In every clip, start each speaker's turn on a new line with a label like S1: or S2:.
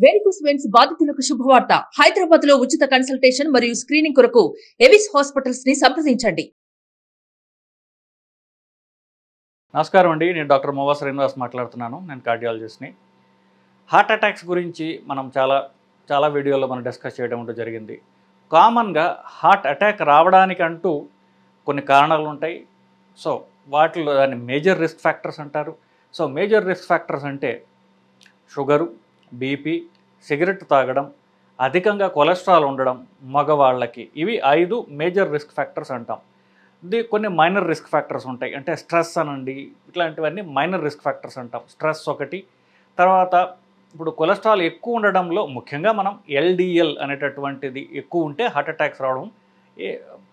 S1: Varicose veins బాధితులకు శుభవార్త. హైదరాబాద్ లో ఉచిత కన్సల్టేషన్ మరియు స్క్రీనింగ్ కొరకు ఎవిస్ హాస్పిటల్స్ ని సంప్రదించండి.
S2: నమస్కారం అండి, నేను డాక్టర్ మోవా శ్రీనివాస్ మాట్లాడుతున్నాను. నేను కార్డియాలజిస్ట్ని. హార్ట్ అటాక్స్ గురించి మనం చాలా వీడియోలో మనం డిస్కస్ చేయడం జరిగింది. కామన్గా హార్ట్ అటాక్ రావడానికంటూ కొన్ని కారణాలు ఉంటాయి. సో వాటిలో దాన్ని మేజర్ రిస్క్ ఫ్యాక్టర్స్ అంటారు. సో మేజర్ రిస్క్ ఫ్యాక్టర్స్ అంటే షుగరు, బీపీ, సిగరెట్ తాగడం, అధికంగా కొలెస్ట్రాల్ ఉండడం మగవాళ్ళకి, ఇవి 5 మేజర్ రిస్క్ ఫ్యాక్టర్స్ అంటాం. కొన్ని మైనర్ రిస్క్ ఫ్యాక్టర్స్ ఉంటాయి, అంటే స్ట్రెస్ అనండి, ఇట్లాంటివన్నీ మైనర్ రిస్క్ ఫ్యాక్టర్స్ అంటాం. స్ట్రెస్ ఒకటి. తర్వాత ఇప్పుడు కొలెస్ట్రాల్ ఎక్కువ ఉండడంలో ముఖ్యంగా మనం ఎల్డిఎల్ అనేటటువంటిది ఎక్కువ ఉంటే హార్ట్ అటాక్స్ రావడం,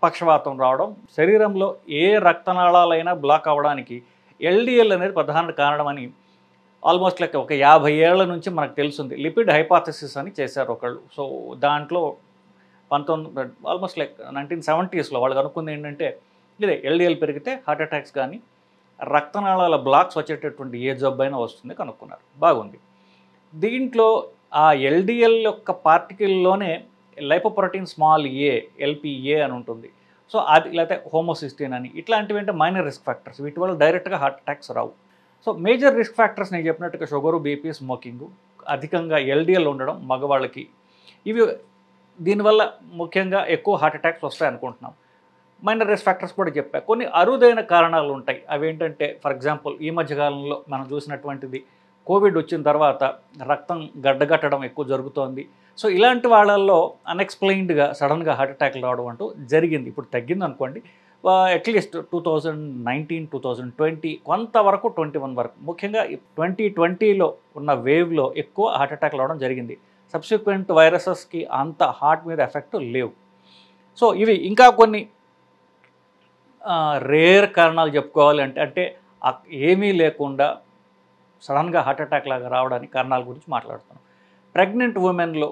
S2: పక్షవాతం రావడం, శరీరంలో ఏ రక్తనాళాలైనా బ్లాక్ అవ్వడానికి ఎల్డిఎల్ అనేది ప్రధాన కారణమని ఆల్మోస్ట్ లైక్ ఒక 50 ఏళ్ల నుంచి మనకు తెలుస్తుంది. లిపిడ్ హైపాథసిస్ అని చేశారు ఒకళ్ళు. సో దాంట్లో ఆల్మోస్ట్ లైక్ 1970sలో వాళ్ళు కనుక్కుంది ఏంటంటే ఇదే ఎల్డిఎల్ పెరిగితే హార్ట్ అటాక్స్ కానీ రక్తనాళాల బ్లాక్స్ వచ్చేటటువంటి ఏ జబ్బు అయినా వస్తుంది కనుక్కున్నారు. బాగుంది. దీంట్లో ఆ ఎల్డిఎల్ యొక్క పార్టికల్లోనే లైపోప్రోటీన్ స్మాల్ ఏ, ఎల్పిఏ అని ఉంటుంది. సో అది లేకపోతే హోమోసిస్టిన్ అని, ఇట్లాంటివి అంటే మైనర్ రిస్క్ ఫ్యాక్టర్స్. వీటి వల్ల డైరెక్ట్గా హార్ట్ అటాక్స్ రావు. సో మేజర్ రిస్క్ ఫ్యాక్టర్స్ నేను చెప్పినట్టుగా షుగరు, బీపీ, స్మోకింగు, అధికంగా ఎల్డిఎల్ ఉండడం మగవాళ్ళకి, ఇవి దీనివల్ల ముఖ్యంగా ఎక్కువ హార్ట్ అటాక్స్ వస్తాయి అనుకుంటున్నాం. మైనర్ రిస్క్ ఫ్యాక్టర్స్ కూడా చెప్పా. కొన్ని అరుదైన కారణాలు ఉంటాయి. అవి ఏంటంటే ఫర్ ఎగ్జాంపుల్ ఈ మధ్యకాలంలో మనం చూసినటువంటిది కోవిడ్ వచ్చిన తర్వాత రక్తం గడ్డగట్టడం ఎక్కువ జరుగుతోంది. సో ఇలాంటి వాళ్ళల్లో అన్ఎక్స్ప్లెయిన్డ్గా సడన్గా హార్ట్ అటాక్లు రావడం అంటూ జరిగింది. ఇప్పుడు తగ్గింది అనుకోండి. అట్లీస్ట్ 2019, 2020, కొంతవరకు 21 వరకు, ముఖ్యంగా 2020లో ఉన్న వేవ్లో ఎక్కువ హార్ట్ అటాక్ రావడం జరిగింది. సబ్సిక్వెంట్ వైరసెస్కి అంత హార్ట్ మీద ఎఫెక్ట్ లేవు. సో ఇవి ఇంకా కొన్ని రేర్ కారణాలు చెప్పుకోవాలి అంటే ఏమీ లేకుండా సడన్గా హార్ట్ అటాక్ లాగా రావడానికి కారణాల గురించి మాట్లాడుతున్నాం. ప్రెగ్నెంట్ ఉమెన్లో,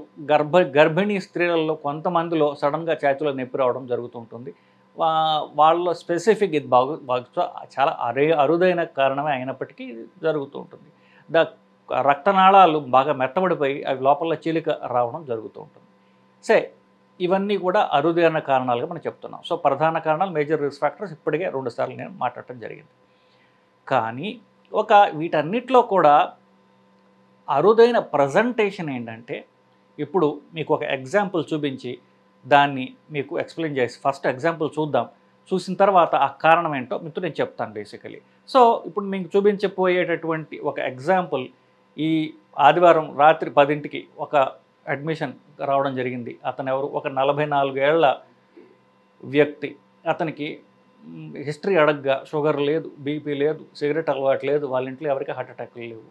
S2: గర్భిణీ స్త్రీలలో కొంతమందిలో సడన్గా ఛాతీలో నొప్పి రావడం జరుగుతుంటుంది. వాళ్ళలో స్పెసిఫిక్ ఇది చాలా అరుదైన కారణమే అయినప్పటికీ జరుగుతూ ఉంటుంది. రక్తనాళాలు బాగా మెత్తబడిపోయి అవి లోపల చీలిక రావడం జరుగుతూ ఉంటుంది. ఇవన్నీ కూడా అరుదైన కారణాలుగా మనం చెప్తున్నాం. సో ప్రధాన కారణాలు మేజర్ రిస్క్ ఫ్యాక్టర్స్ ఇప్పటికే 2 సార్లు నేను మాట్లాడటం జరిగింది. కానీ వీటన్నిటిలో కూడా అరుదైన ప్రజెంటేషన్ ఏంటంటే, ఇప్పుడు మీకు ఒక ఎగ్జాంపుల్ చూపించి దాన్ని మీకు ఎక్స్ప్లెయిన్ చేసి, ఫస్ట్ ఎగ్జాంపుల్ చూద్దాం, చూసిన తర్వాత ఆ కారణం ఏంటో మీతో నేను చెప్తాను బేసికలీ. సో ఇప్పుడు మీకు చూపించబోయేటటువంటి ఒక ఎగ్జాంపుల్, ఈ ఆదివారం రాత్రి 10ంటికి ఒక అడ్మిషన్ రావడం జరిగింది. అతను ఎవరు? ఒక 44 ఏళ్ల వ్యక్తి. అతనికి హిస్టరీ అడగ్గా షుగర్ లేదు, బీపీ లేదు, సిగరెట్ అలవాటు లేదు, వాళ్ళ ఇంట్లో ఎవరికి హార్ట్ అటాక్లు లేవు.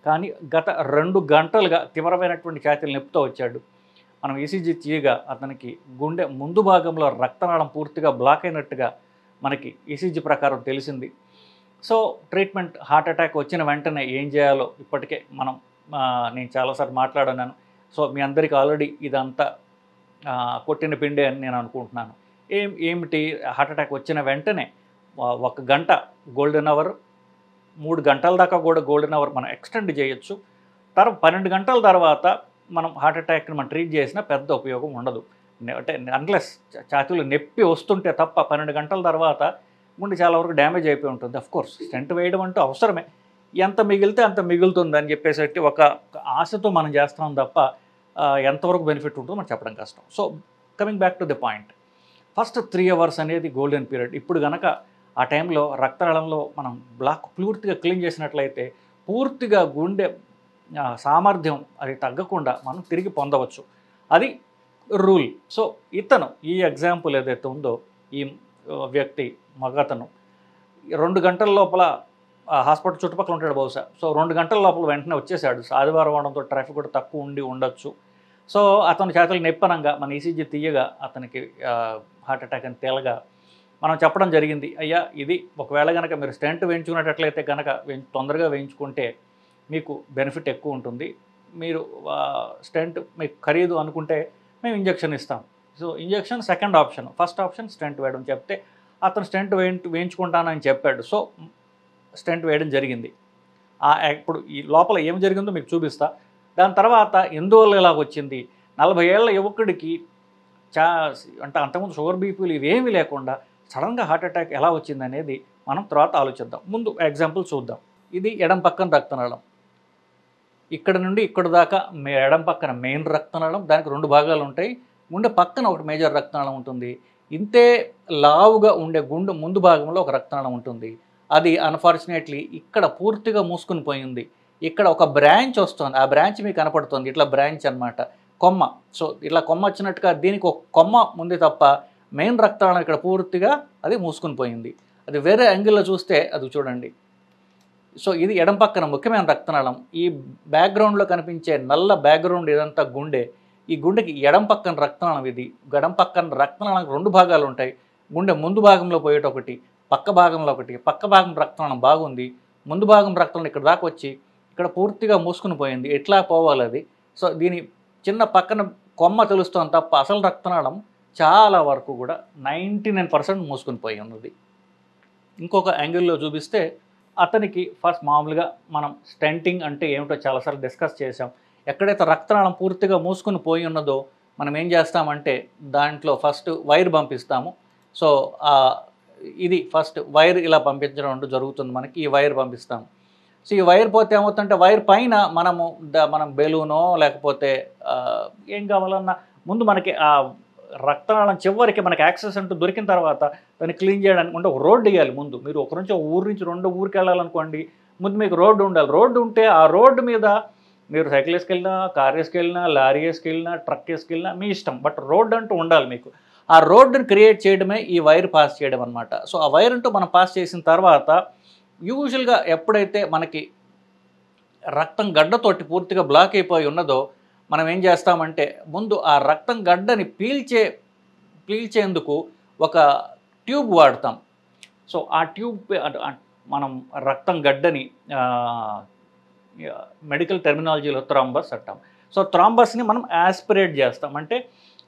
S2: కానీ గత 2 గంటలుగా తీవ్రమైనటువంటి ఛాతీల నొప్పితో వచ్చాడు. మనం ఈసీజీ తీయగా అతనికి గుండె ముందు భాగంలో రక్తనాళం పూర్తిగా బ్లాక్ అయినట్టుగా మనకి ఈసీజీ ప్రకారం తెలిసింది. సో ట్రీట్మెంట్, హార్ట్ అటాక్ వచ్చిన వెంటనే ఏం చేయాలో ఇప్పటికే నేను చాలాసార్లు మాట్లాడాను. సో మీ అందరికీ ఆల్రెడీ ఇదంతా కొట్టిన పిండే అని నేను అనుకుంటున్నాను. ఏమిటి హార్ట్ అటాక్ వచ్చిన వెంటనే 1 గంట గోల్డెన్ అవర్, 3 గంటల దాకా కూడా గోల్డెన్ అవర్ మనం ఎక్స్టెండ్ చేయొచ్చు. 12 గంటల తర్వాత మనం హార్ట్ అటాక్ని మనం ట్రీట్ చేసినా పెద్ద ఉపయోగం ఉండదు. అంటే అన్లెస్ ఛాతీలో నొప్పి వస్తుంటే తప్ప 12 గంటల తర్వాత గుండె చాలా వరకు డ్యామేజ్ అయిపోయి ఉంటుంది. అఫ్కోర్స్ స్టెంట్ వేయడం అంటూ అవసరమే, ఎంత మిగిలితే అంత మిగులుతుంది అని చెప్పేసి ఒక ఆశతో మనం చేస్తాం తప్ప ఎంతవరకు బెనిఫిట్ ఉంటుందో మనం చెప్పడం కష్టం. So coming back to the point, first 3 hours అనేది గోల్డెన్ పీరియడ్. ఇప్పుడు కనుక ఆ టైంలో రక్తనాళంలో మనం బ్లాక్ పూర్తిగా క్లీన్ చేసినట్లయితే పూర్తిగా గుండె సామర్థ్యం అది తగ్గకుండా మనం తిరిగి పొందవచ్చు. అది రూల్. సో ఈ ఎగ్జాంపుల్ ఏదైతే ఉందో, ఈ వ్యక్తి మగతను 2 గంటల లోపల హాస్పిటల్ చుట్టుపక్కల ఉంటాడు బహుశా. సో 2 గంటల లోపల వెంటనే వచ్చేసాడు. ఆదివారం అవడంతో ట్రాఫిక్ కూడా తక్కువ ఉండొచ్చు. సో అతని చేతులు నొప్పనంగా మన ఈసీజీ తీయగా అతనికి హార్ట్ అటాక్ అని తేలగా మనం చెప్పడం జరిగింది, అయ్యా ఇది ఒకవేళ కనుక మీరు స్టెంట్ వేయించుకున్నట్లయితే కనుక తొందరగా వేయించుకుంటే మీకు బెనిఫిట్ ఎక్కువ ఉంటుంది. మీరు స్టెంట్ మీకు ఖరీదు అనుకుంటే మేము ఇంజెక్షన్ ఇస్తాం. So injection second option, first option stent వేయడం చెప్తే అతను స్టెంట్ వేయించుకుంటానని చెప్పాడు. సో స్టెంట్ వేయడం జరిగింది. ఇప్పుడు ఈ లోపల ఏం జరిగిందో మీకు చూపిస్తా. దాని తర్వాత ఎందువల్ల ఇలాగ వచ్చింది, 40 ఏళ్ల యువకుడికి అంటే అంతకుముందు షుగర్ బీపీలు ఇవేమీ లేకుండా సడన్గా హార్ట్ అటాక్ ఎలా వచ్చింది అనేది మనం తర్వాత ఆలోచిద్దాం. ముందు ఎగ్జాంపుల్ చూద్దాం. ఇది ఎడం పక్కన రక్తనాళం, ఇక్కడ నుండి ఇక్కడ దాకా ఎడం పక్కన మెయిన్ రక్తనాళం, దానికి 2 భాగాలు ఉంటాయి. గుండె పక్కన ఒకటి మేజర్ రక్తనాళం ఉంటుంది. ఇంతే లావుగా ఉండే గుండె ముందు భాగంలో ఒక రక్తనాళం ఉంటుంది. అది అన్ఫార్చునేట్లీ ఇక్కడ పూర్తిగా మూసుకుని పోయింది. ఇక్కడ ఒక బ్రాంచ్ వస్తుంది, ఆ బ్రాంచ్ మీకు కనపడుతుంది, ఇట్లా బ్రాంచ్ అనమాట, కొమ్మ. సో ఇట్లా కొమ్మ వచ్చినట్టుగా దీనికి ఒక కొమ్మ ఉంది తప్ప మెయిన్ రక్తనాళం ఇక్కడ పూర్తిగా అది మూసుకుని పోయింది. అది వేరే యాంగిల్లో చూస్తే అది చూడండి. సో ఇది ఎడం పక్కన ముఖ్యమైన రక్తనాళం. ఈ బ్యాక్గ్రౌండ్లో కనిపించే నల్ల బ్యాక్గ్రౌండ్ ఇదంతా గుండె. ఈ గుండెకి ఎడం పక్కన రక్తనాళం ఇది. ఎడం పక్కన రక్తనాళానికి 2 భాగాలు ఉంటాయి. గుండె ముందు భాగంలో పోయేటొకటి, పక్క భాగంలో ఒకటి. పక్క భాగం రక్తనాళం బాగుంది, ముందు భాగం రక్తనాళం ఇక్కడ దాకా వచ్చి ఇక్కడ పూర్తిగా మూసుకుని పోయింది. ఎట్లా పోవాలి అది? సో దీని చిన్న పక్కన కొమ్మ తెలుస్తుంది తప్ప అసలు రక్తనాళం చాలా వరకు కూడా 99% మూసుకుని పోయి ఉన్నది. ఇంకొక యాంగిల్లో చూపిస్తే అతనికి ఫస్ట్ మామూలుగా మనం స్టెంటింగ్ అంటే ఏమిటో చాలాసార్లు డిస్కస్ చేసాం. ఎక్కడైతే రక్తనాళం పూర్తిగా మూసుకుని పోయి ఉన్నదో మనం ఏం చేస్తామంటే దాంట్లో ఫస్ట్ వైర్ పంపిస్తాము. సో ఇది ఫస్ట్ వైర్ ఇలా పంపించడం జరుగుతుంది మనకి. ఈ వైర్ పంపిస్తాము. సో ఈ వైర్ పోతే ఏమవుతుందంటే వైర్ పైన మనం బెలూనో లేకపోతే ఏం కావాలన్నా ముందు మనకి ఆ రక్తనాళం చివరికి మనకి యాక్సెస్ అంటూ దొరికిన తర్వాత దాన్ని క్లీన్ చేయడానికి ఒక రోడ్డు వేయాలి ముందు. మీరు ఒక ఊరు నుంచి 2 ఊరికి వెళ్ళాలనుకోండి, ముందు మీకు రోడ్డు ఉండాలి. రోడ్డు ఉంటే ఆ రోడ్డు మీద మీరు సైకిల్ వేసుకెళ్ళినా, కార్ వేసుకెళ్ళినా, లారీ వేసుకెళ్ళినా, ట్రక్ వేసుకెళ్ళినా మీ ఇష్టం, బట్ రోడ్డు అంటూ ఉండాలి మీకు. ఆ రోడ్డుని క్రియేట్ చేయడమే ఈ వైర్ పాస్ చేయడం అనమాట. సో ఆ వైర్ అంటూ మనం పాస్ చేసిన తర్వాత యూజువల్గా ఎప్పుడైతే మనకి రక్తం గడ్డతోటి పూర్తిగా బ్లాక్ అయిపోయి ఉన్నదో మనం ఏం చేస్తామంటే ముందు ఆ రక్తం గడ్డని పీల్చేందుకు ఒక ట్యూబ్ వాడతాం. సో ఆ ట్యూబ్ మనం రక్తం గడ్డని మెడికల్ టెర్మినాలజీలో థ్రాంబస్ అంటాం. సో థ్రాంబస్ని మనం యాస్పిరేట్ చేస్తాం, అంటే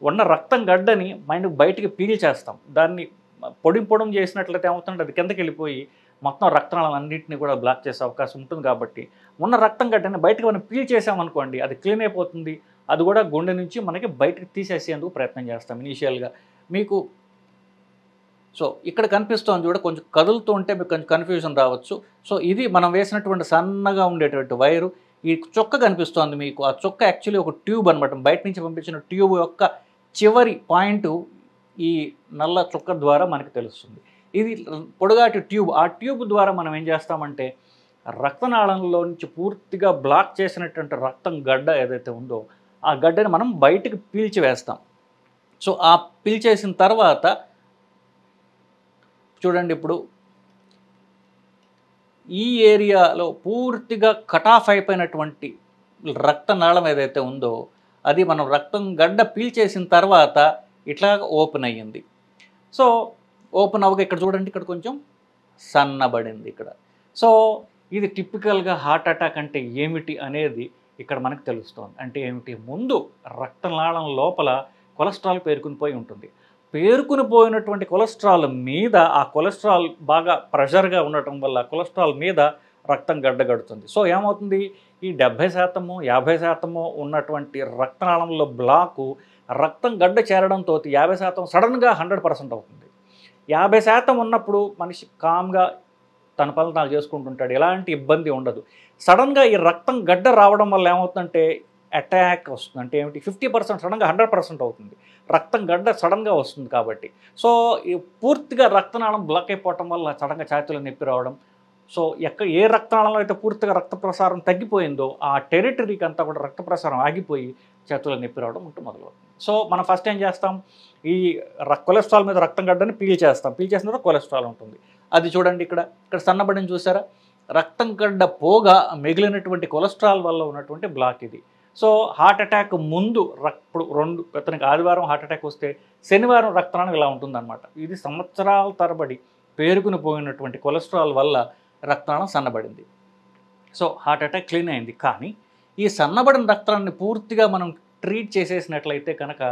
S2: ఉన్న రక్తం గడ్డని బయటికి పీల్చేస్తాం. దాన్ని పొడి చేసినట్లయితే ఏమవుతుందంటే అది కిందకి వెళ్ళిపోయి మొత్తం రక్తనాళాలన్నింటినీ కూడా బ్లాక్ చేసే అవకాశం ఉంటుంది. కాబట్టి ఉన్న రక్తం గడ్డని బయటకు మనం పీల్చేసామనుకోండి అది క్లీన్ అయిపోతుంది. అది కూడా గుండె నుంచి మనకి బయటకు తీసేసేందుకు ప్రయత్నం చేస్తాం ఇనీషియల్గా మీకు. సో ఇక్కడ కనిపిస్తుంది చూడ, కొంచెం కదులుతూ ఉంటే మీకు కొంచెం కన్ఫ్యూజన్ రావచ్చు. సో ఇది మనం వేసినటువంటి సన్నగా ఉండేటువంటి వైరు. ఈ చొక్క కనిపిస్తోంది మీకు, ఆ చొక్క యాక్చువల్లీ ఒక ట్యూబ్ అనమాట. బయట నుంచి పంపించిన ట్యూబ్ యొక్క చివరి పాయింట్ ఈ నల్ల చొక్క ద్వారా మనకి తెలుస్తుంది. ఇది పొడుగాటి ట్యూబ్. ఆ ట్యూబ్ ద్వారా మనం ఏం చేస్తామంటే రక్తనాళంలో నుంచి పూర్తిగా బ్లాక్ చేసినటువంటి రక్తం గడ్డ ఏదైతే ఉందో ఆ గడ్డని మనం బయటకు పీల్చివేస్తాం. సో ఆ పీల్చేసిన తర్వాత చూడండి, ఇప్పుడు ఈ ఏరియాలో పూర్తిగా కట్ ఆఫ్ అయిపోయినటువంటి రక్తనాళం ఏదైతే ఉందో అది మనం రక్తం గడ్డ పీల్చేసిన తర్వాత ఇట్లా ఓపెన్ అయ్యింది. సో ఓపెన్ అవ్వగా ఇక్కడ చూడండి, ఇక్కడ కొంచెం సన్నబడింది ఇక్కడ. సో ఇది టిపికల్గా హార్ట్ అటాక్ అంటే ఏమిటి అనేది ఇక్కడ మనకు తెలుస్తోంది. అంటే ఏమిటి, ముందు రక్తనాళం లోపల కొలెస్ట్రాల్ పేరుకుని పోయి ఉంటుంది. పేరుకుని పోయినటువంటి కొలెస్ట్రాల్ మీద ఆ కొలెస్ట్రాల్ బాగా ప్రెషర్గా ఉండటం వల్ల కొలెస్ట్రాల్ మీద రక్తం గడ్డగడుతుంది. సో ఏమవుతుంది, ఈ 70% 50% ఉన్నటువంటి రక్తనాళంలో బ్లాకు రక్తం గడ్డ చేరడంతో 50% సడన్గా 100% అవుతుంది. 50% ఉన్నప్పుడు మనిషి కామ్గా తన పనులు తాను చేసుకుంటుంటాడు, ఎలాంటి ఇబ్బంది ఉండదు. సడన్గా ఈ రక్తం గడ్డ రావడం వల్ల ఏమవుతుందంటే అటాక్ వస్తుంది. అంటే ఏమిటి, 50% సడన్గా 100% అవుతుంది. రక్తం గడ్డ సడన్గా వస్తుంది కాబట్టి. సో ఈ పూర్తిగా రక్తనాళం బ్లాక్ అయిపోవటం వల్ల సడన్గా ఛాతీలో నొప్పి రావడం. సో ఏ రక్తనాళంలో అయితే పూర్తిగా రక్త ప్రసారం తగ్గిపోయిందో ఆ టెరిటరీకి అంతా కూడా రక్త ప్రసారం ఆగిపోయి చేతుల్లో నొప్పి రావడం మొదలవుతుంది. సో మనం ఫస్ట్ ఏం చేస్తాం, ఈ కొలెస్ట్రాల్ మీద రక్తం గడ్డని పీల్చేస్తాం. పీల్చేసిన తర్వాత కొలెస్ట్రాల్ ఉంటుంది. అది చూడండి, ఇక్కడ సన్నబడిని చూసారా, రక్తం గడ్డ పోగా మిగిలినటువంటి కొలెస్ట్రాల్ వల్ల ఉన్నటువంటి బ్లాక్ ఇది. సో హార్ట్ అటాక్ ముందు ఇప్పుడు అతనికి ఆదివారం హార్ట్ అటాక్ వస్తే శనివారం రక్తనాళం ఇలా ఉంటుందన్నమాట. ఇది సంవత్సరాల తరబడి పేరుకుని పోయినటువంటి కొలెస్ట్రాల్ వల్ల రక్తనాళం సన్నబడింది. సో హార్ట్ అటాక్ క్లీన్ అయింది. కానీ ఈ సన్నబడిన రక్తాన్ని పూర్తిగా మనం ట్రీట్ చేసేసినట్లయితే కనుక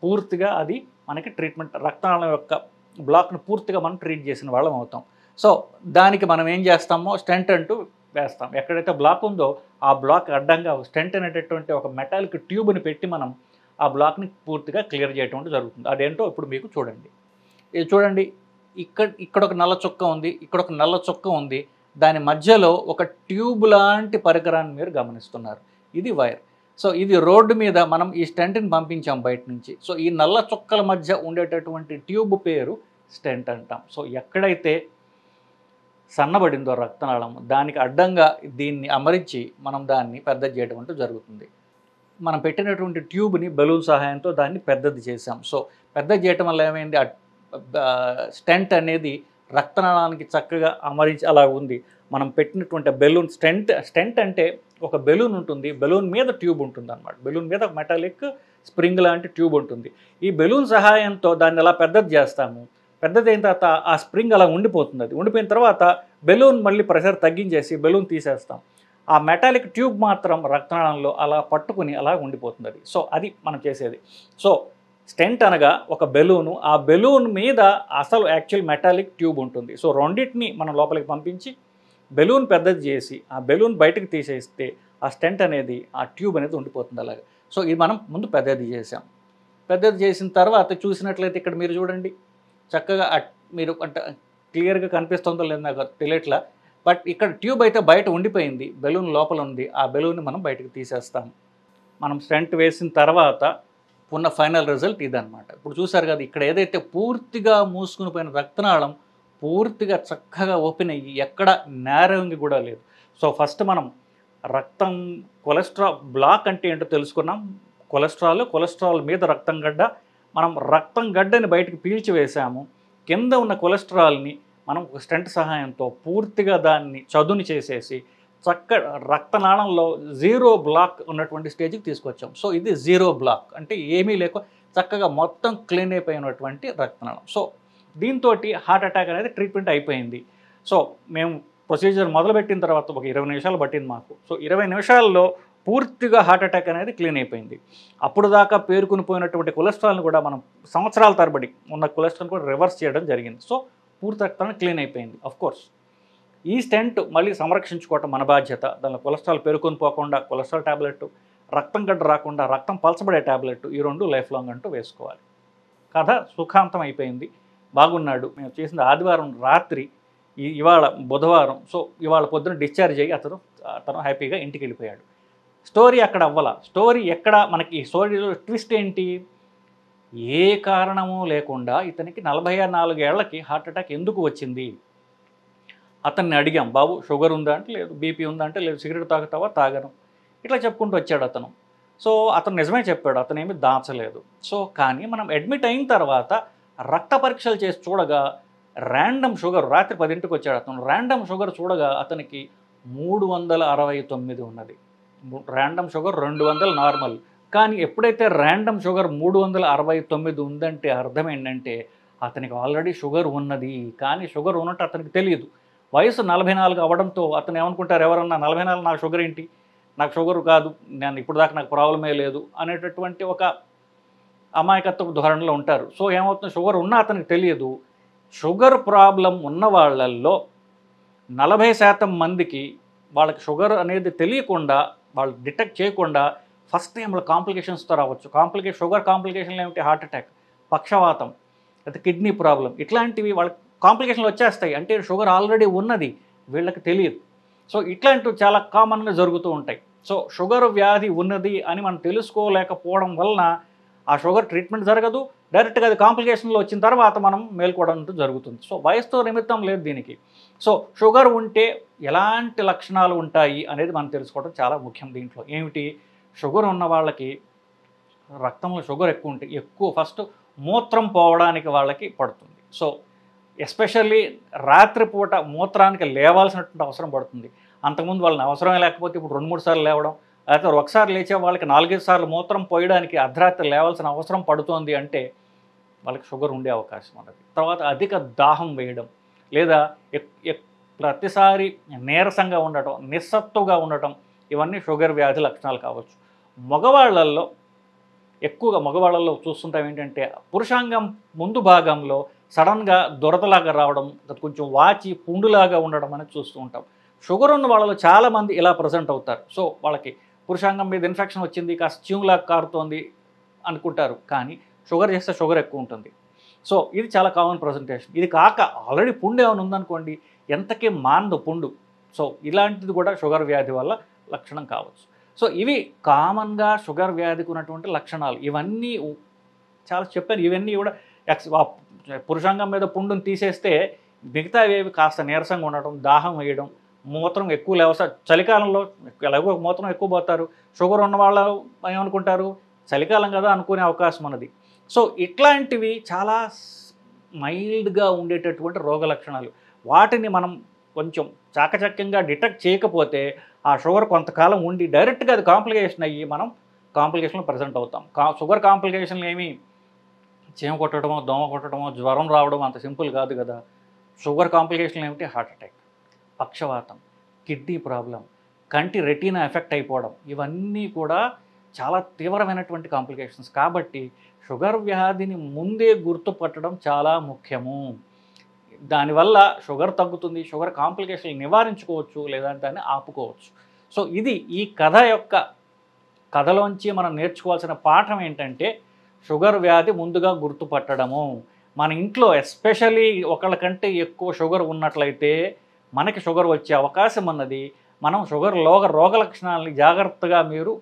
S2: పూర్తిగా అది మనకి ట్రీట్మెంట్, రక్తనాళం యొక్క బ్లాక్ను పూర్తిగా మనం ట్రీట్ చేసిన వాళ్ళం అవుతాం. సో దానికి మనం ఏం చేస్తామో స్టెంట్ అంటూ వేస్తాం. ఎక్కడైతే బ్లాక్ ఉందో ఆ బ్లాక్ అడ్డంగా స్టెంట్ అనేటటువంటి ఒక మెటాలిక్ ట్యూబ్ని పెట్టి మనం ఆ బ్లాక్ని పూర్తిగా క్లియర్ చేయడం జరుగుతుంది. అదేంటో ఇప్పుడు మీకు చూడండి. ఇది చూడండి, ఇక్కడ ఒక నల్ల చుక్క ఉంది, ఇక్కడ ఒక నల్ల చుక్క ఉంది. దాని మధ్యలో ఒక ట్యూబ్ లాంటి పరికరాన్ని మీరు గమనిస్తున్నారు. ఇది వైర్. సో ఇది రోడ్డు మీద మనం ఈ స్టెంట్ని పంపించాం బయట నుంచి. సో ఈ నల్ల చుక్కల మధ్య ఉండేటటువంటి ట్యూబ్ పేరు స్టెంట్ అంటాం. సో ఎక్కడైతే సన్నబడిందో రక్తనాళం దానికి అడ్డంగా దీన్ని అమరించి మనం దాన్ని పెద్దది చేయడం అంటూ జరుగుతుంది. మనం పెట్టినటువంటి ట్యూబ్ని బెలూన్ సహాయంతో దాన్ని పెద్దది చేసాం. సో పెద్దది చేయటం వల్ల ఏమైంది, స్టెంట్ అనేది రక్తనాళానికి చక్కగా అమరించి అలా ఉంది. మనం పెట్టినటువంటి బెలూన్ స్టెంట్ అంటే ఒక బెలూన్ ఉంటుంది, బెలూన్ మీద ట్యూబ్ ఉంటుంది అనమాట. బెలూన్ మీద ఒక మెటాలిక్ స్ప్రింగ్ లాంటి ట్యూబ్ ఉంటుంది. ఈ బెలూన్ సహాయంతో దాన్ని అలా పెద్దది చేస్తాము. పెద్దది అయిన తర్వాత ఆ స్ప్రింగ్ అలా ఉండిపోతుంది. అది ఉండిపోయిన తర్వాత బెలూన్ మళ్ళీ ప్రెషర్ తగ్గించేసి బెలూన్ తీసేస్తాం. ఆ మెటాలిక్ ట్యూబ్ మాత్రం రక్తనాళంలో అలా పట్టుకుని అలా ఉండిపోతుంది అది. సో అది మనం చేసేది. సో స్టెంట్ అనగా ఒక బెలూను, ఆ బెలూన్ మీద అసలు యాక్చువల్ మెటాలిక్ ట్యూబ్ ఉంటుంది. సో రెండింటిని మనం లోపలికి పంపించి బెలూన్ పెద్దది చేసి ఆ బెలూన్ బయటకు తీసేస్తే ఆ స్టెంట్ అనేది, ఆ ట్యూబ్ అనేది ఉండిపోతుంది అలాగే. సో ఇది మనం ముందు పెద్దది చేసాం. పెద్దది చేసిన తర్వాత చూసినట్లయితే ఇక్కడ మీరు చూడండి, చక్కగా మీరు అంటే క్లియర్గా కనిపిస్తుందో లేదో నాకు తెలియట్లా, బట్ ఇక్కడ ట్యూబ్ అయితే బయట ఉండిపోయింది, బెలూన్ లోపల ఉంది. ఆ బెలూన్ని మనం బయటకు తీసేస్తాం. మనం స్టెంట్ వేసిన తర్వాత ఉన్న ఫైనల్ రిజల్ట్ ఇదన్నమాట. ఇప్పుడు చూసారు కదా, ఇక్కడ ఏదైతే పూర్తిగా మూసుకుని పోయిన రక్తనాళం పూర్తిగా చక్కగా ఓపెన్ అయ్యి ఎక్కడ నేరంగి కూడా లేదు. సో ఫస్ట్ మనం రక్తం కొలెస్ట్రాల్ బ్లాక్ అంటే ఏంటో తెలుసుకున్నాం. కొలెస్ట్రాల్ మీద రక్తం గడ్డ, మనం రక్తం గడ్డని బయటకు పీల్చివేసాము. కింద ఉన్న కొలెస్ట్రాల్ని మనం ఒక స్టెంట్ సహాయంతో పూర్తిగా దాన్ని చదును చేసేసి రక్తనాళంలో జీరో బ్లాక్ ఉన్నటువంటి స్టేజ్కి తీసుకొచ్చాం. సో ఇది జీరో బ్లాక్ అంటే ఏమీ లేక చక్కగా మొత్తం క్లీన్ అయిపోయినటువంటి రక్తనాళం. సో దీంతో హార్ట్ అటాక్ అనేది ట్రీట్మెంట్ అయిపోయింది. సో మేము ప్రొసీజర్ మొదలుపెట్టిన తర్వాత ఒక 20 నిమిషాలు పట్టింది మాకు. సో 20 నిమిషాల్లో పూర్తిగా హార్ట్ అటాక్ అనేది క్లీన్ అయిపోయింది. అప్పుడు దాకా పేరుకుని పోయినటువంటి కొలెస్ట్రాల్ని కూడా మనం సంవత్సరాల తరబడి ఉన్న కొలెస్ట్రాల్ కూడా రివర్స్ చేయడం జరిగింది. సో పూర్తి రక్తం క్లీన్ అయిపోయింది. అఫ్కోర్స్ ఈ స్టెంట్ మళ్ళీ సంరక్షించుకోవటం మన బాధ్యత. దానిలో కొలెస్ట్రాల్ పేరుకొని పోకుండా కొలెస్ట్రాల్ ట్యాబ్లెట్, రక్తం గడ్డ రాకుండా రక్తం పలచబడే ట్యాబ్లెట్, ఈ రెండు లైఫ్ లాంగ్ అంటూ వేసుకోవాలి. కథ సుఖాంతం అయిపోయింది. బాగున్నాడు. మేము చేసిన ఆదివారం రాత్రి, ఇవాళ బుధవారం. సో ఇవాళ పొద్దున డిశ్చార్జ్ అయ్యి అతను హ్యాపీగా ఇంటికి వెళ్ళిపోయాడు. స్టోరీ అక్కడ అవ్వాల. స్టోరీ ఎక్కడ మనకి ఈ స్టోరీలో ట్విస్ట్ ఏంటి, ఏ కారణము లేకుండా ఇతనికి 44 ఏళ్లకి హార్ట్ అటాక్ ఎందుకు వచ్చింది. అతన్ని అడిగాం, బాబు షుగర్ ఉందా అంటే లేదు, బీపీ ఉందా అంటే లేదు, సిగరెట్ తాగుతావా, తాగను, ఇట్లా చెప్పుకుంటూ వచ్చాడు అతను. సో అతను నిజమే చెప్పాడు, అతను ఏమీ దాచలేదు. సో కానీ మనం అడ్మిట్ అయిన తర్వాత రక్త పరీక్షలు చేసి చూడగా ర్యాండమ్ షుగర్, రాత్రి 10ంటికి వచ్చాడు అతను, ర్యాండమ్ షుగర్ చూడగా అతనికి 369 ఉన్నది. Random sugar 200 normal. కానీ ఎప్పుడైతే ర్యాండమ్ షుగర్ 369 ఉందంటే అర్థం ఏంటంటే అతనికి ఆల్రెడీ షుగర్ ఉన్నది. కానీ షుగర్ ఉన్నట్టు అతనికి తెలియదు. వయసు 44 అవ్వడంతో అతను ఏమనుకుంటారు, ఎవరన్నా 44 నాకు షుగర్ ఏంటి, నాకు షుగర్ కాదు, నేను ఇప్పుడు దాకా నాకు ప్రాబ్లమే లేదు అనేటటువంటి ఒక అమాయకత్వ ధోరణిలో ఉంటారు. సో ఏమవుతుంది, షుగర్ ఉన్నా అతనికి తెలియదు. షుగర్ ప్రాబ్లం ఉన్న వాళ్ళల్లో 40% మందికి వాళ్ళకి షుగర్ అనేది తెలియకుండా, వాళ్ళు డిటెక్ట్ చేయకుండా ఫస్ట్ టైంలో కాంప్లికేషన్స్తో రావచ్చు. షుగర్ కాంప్లికేషన్లు ఏమిటి, హార్ట్ అటాక్, పక్షవాతం, అయితే కిడ్నీ ప్రాబ్లం, ఇట్లాంటివి వాళ్ళకి కాంప్లికేషన్లు వచ్చేస్తాయి. అంటే షుగర్ ఆల్రెడీ ఉన్నది, వీళ్ళకి తెలియదు. సో ఇట్లాంటివి చాలా కామన్గా జరుగుతూ ఉంటాయి. సో షుగర్ వ్యాధి ఉన్నది అని మనం తెలుసుకోలేకపోవడం వలన ఆ షుగర్ ట్రీట్మెంట్ జరగదు. డైరెక్ట్గా అది కాంప్లికేషన్లో వచ్చిన తర్వాత మనం మేల్కోవడం జరుగుతుంది. సో వయసుతో నిమిత్తం లేదు దీనికి. సో షుగర్ ఉంటే ఎలాంటి లక్షణాలు ఉంటాయి అనేది మనం తెలుసుకోవడం చాలా ముఖ్యం. దీంట్లో ఏమిటి, షుగర్ ఉన్న వాళ్ళకి రక్తంలో షుగర్ ఎక్కువ ఉంటే ఫస్ట్ మూత్రం పోవడానికి వాళ్ళకి పడుతుంది. సో ఎస్పెషల్లీ రాత్రిపూట మూత్రానికి లేవాల్సినటువంటి అవసరం పడుతుంది. అంతకుముందు వాళ్ళని అవసరమే లేకపోతే ఇప్పుడు 2-3 సార్లు లేవడం, లేకపోతే ఒకసారి లేచే వాళ్ళకి 4-5 సార్లు మూత్రం పోయడానికి అర్ధరాత్రి లేవాల్సిన అవసరం పడుతోంది అంటే వాళ్ళకి షుగర్ ఉండే అవకాశం ఉన్నది. తర్వాత అధిక దాహం వేయడం, లేదా ప్రతిసారి నీరసంగా ఉండటం, నిస్సత్తుగా ఉండటం, ఇవన్నీ షుగర్ వ్యాధి లక్షణాలు కావచ్చు. మగవాళ్ళల్లో చూస్తుంటాం ఏంటంటే పురుషాంగం ముందు భాగంలో సడన్గా దురదలాగా రావడం, కొంచెం వాచి పుండులాగా ఉండడం అనేది చూస్తూ ఉంటాం. షుగర్ ఉన్న వాళ్ళలో చాలామంది ఇలా ప్రజెంట్ అవుతారు. సో వాళ్ళకి పురుషాంగం మీద ఇన్ఫెక్షన్ వచ్చింది, కాస్త చీములాగా కారుతోంది అనుకుంటారు, కానీ షుగర్ చేస్తే షుగర్ ఎక్కువ ఉంటుంది. సో ఇది చాలా కామన్ ప్రజెంటేషన్. ఇది కాక ఆల్రెడీ పుండు ఏమైనా ఉందనుకోండి, ఎంతకీ మానదు పుండు. సో ఇలాంటిది కూడా షుగర్ వ్యాధి వల్ల లక్షణం కావచ్చు. సో ఇవి కామన్గా షుగర్ వ్యాధికి ఉన్నటువంటి లక్షణాలు. ఇవన్నీ చాలా చెప్పాను. ఇవన్నీ కూడా పురుషాంగం మీద పుండుని తీసేస్తే మిగతా ఏవి కాస్త నీరసంగా ఉండటం, దాహం వేయడం, మూత్రం ఎక్కువ లేవస చలికాలంలో ఎలాగో మూత్రం ఎక్కువ పోతారు. షుగర్ ఉన్న వాళ్ళు ఏమనుకుంటారు, చలికాలం కదా అనుకునే అవకాశం ఉన్నది. సో ఇట్లాంటివి చాలా మైల్డ్గా ఉండేటటువంటి రోగ లక్షణాలు. వాటిని మనం కొంచెం చాకచక్యంగా డిటెక్ట్ చేయకపోతే ఆ షుగర్ కొంతకాలం ఉండి డైరెక్ట్గా అది కాంప్లికేషన్ అయ్యి మనం కాంప్లికేషన్లో ప్రజెంట్ అవుతాం. షుగర్ కాంప్లికేషన్లు ఏమి చీమ కొట్టడమో, దోమ కొట్టడమో, జ్వరం రావడం అంత సింపుల్ కాదు కదా. షుగర్ కాంప్లికేషన్లు ఏమిటి? హార్ట్ అటాక్, పక్షవాతం, కిడ్నీ ప్రాబ్లం, కంటి రెటీనా ఎఫెక్ట్ అయిపోవడం, ఇవన్నీ కూడా చాలా తీవ్రమైనటువంటి కాంప్లికేషన్స్. కాబట్టి షుగర్ వ్యాధిని ముందే గుర్తుపట్టడం చాలా ముఖ్యము. దానివల్ల షుగర్ తగ్గుతుంది, షుగర్ కాంప్లికేషన్లు నివారించుకోవచ్చు, లేదా దాన్ని ఆపుకోవచ్చు. సో ఇది ఈ కథలోంచి మనం నేర్చుకోవాల్సిన పాఠం ఏంటంటే, షుగర్ వ్యాధి ముందుగా గుర్తుపట్టడము. మన ఇంట్లో ఎస్పెషల్లీ ఒకళ్ళకంటే ఎక్కువ షుగర్ ఉన్నట్లయితే మనకి షుగర్ వచ్చే అవకాశం ఉన్నది. మనం షుగర్ రోగ లక్షణాలని జాగ్రత్తగా మీరు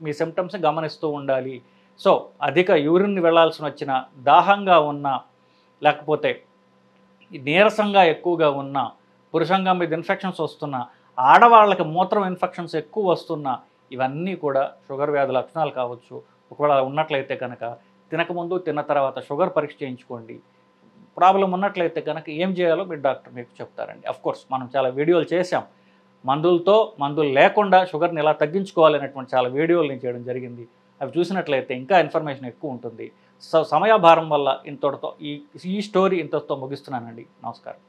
S2: మీ సిమ్టమ్స్ గమనిస్తూ ఉండాలి. సో అధిక యూరిన్ వెళ్ళాల్సిన వచ్చిన, దాహంగా ఉన్న, లేకపోతే నీరసంగా ఎక్కువగా ఉన్న, పురుషాంగం మీద ఇన్ఫెక్షన్స్ వస్తున్న, ఆడవాళ్ళకి మూత్రం ఇన్ఫెక్షన్స్ ఎక్కువ వస్తున్న, ఇవన్నీ కూడా షుగర్ వ్యాధి లక్షణాలు కావచ్చు. ఒకవేళ ఉన్నట్లయితే కనుక తినకముందు తిన్న తర్వాత షుగర్ పరీక్ష చేయించుకోండి. ప్రాబ్లం ఉన్నట్లయితే కనుక ఏం చేయాలో మీరు డాక్టర్ మీకు చెప్తారండి. అఫ్కోర్స్ మనం చాలా వీడియోలు చేసాం. మందులు లేకుండా షుగర్ని ఎలా తగ్గించుకోవాలనేటువంటి చాలా వీడియోలు నేను చేయడం జరిగింది. అవి చూసినట్లయితే ఇంకా ఇన్ఫర్మేషన్ ఎక్కువ ఉంటుంది. సమయాభారం వల్ల ఈ స్టోరీ ఇంతతో ముగిస్తున్నానండి. నమస్కారం.